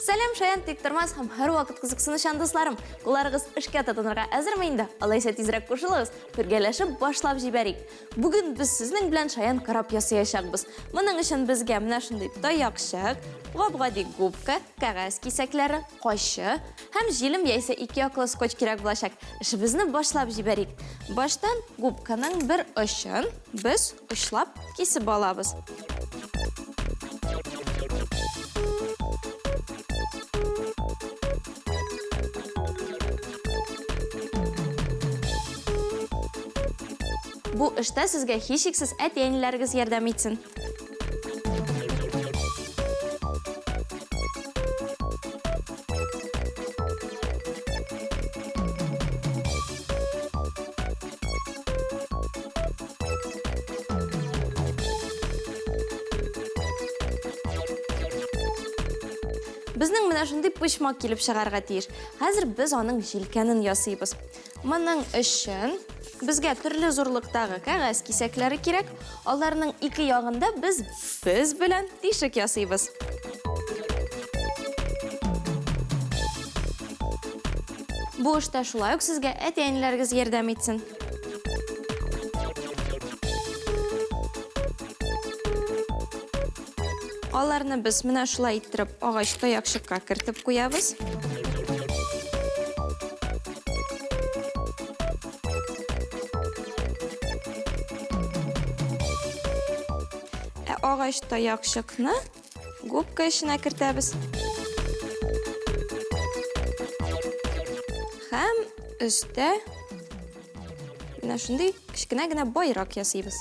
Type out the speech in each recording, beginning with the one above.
Сәлем шаян тектірмас һәм һәр вақыт қызықсыны шандысларым. Құларығыз ішке татынырға әзірмейінді. Алайса тезірек көшілігіз, біргелешіп башлап жіберейік. Бүгін біз сізнің білән шаян карап ясаяшақбыз. Мұның үшін бізге мына шындай таяқшық, ғабғади губка, қағаз кисәклері, қойшы, һәм жилім яйса 2 яклы скотч керек болашақ. Ішімізні башлап жіберейік. Баштан губканың бір ұшын біз ұшлап кесіп алабыз. Бу эштә сезгә һичшиксез әти-әниләрегез ярдәм итсен. Безнең менә шундый пычмак килеп чыгарга тиеш. Хәзер без аның җилкәнен ясыйбыз. Моның өчен безгә төрле зурлыктагы кәгазь кисәкләре кирәк. Аларның ике ягында без белән тишек ясыйбыз. Бу эштә шулай ук сезгә әти-әниләрегез ярдәм итсен. Аларны без менә шулай иттереп агач таякчыкка кертеп куябыз. Агач таякчыкны губка эченә кертәбез. Һәм өстә менә шундый кичкенә генә байрак ясыйбыз.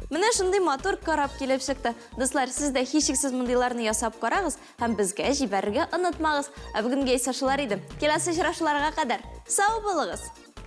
Менә шундый мотор карап килеп чыкты. Дуслар, сез дә һичшиксез мондыйларны ясап карагыз һәм безгә җибәрергә онытмагыз. Ә бүгенгә исә шулар иде. Киләсе очрашуларга кадәр сау булыгыз.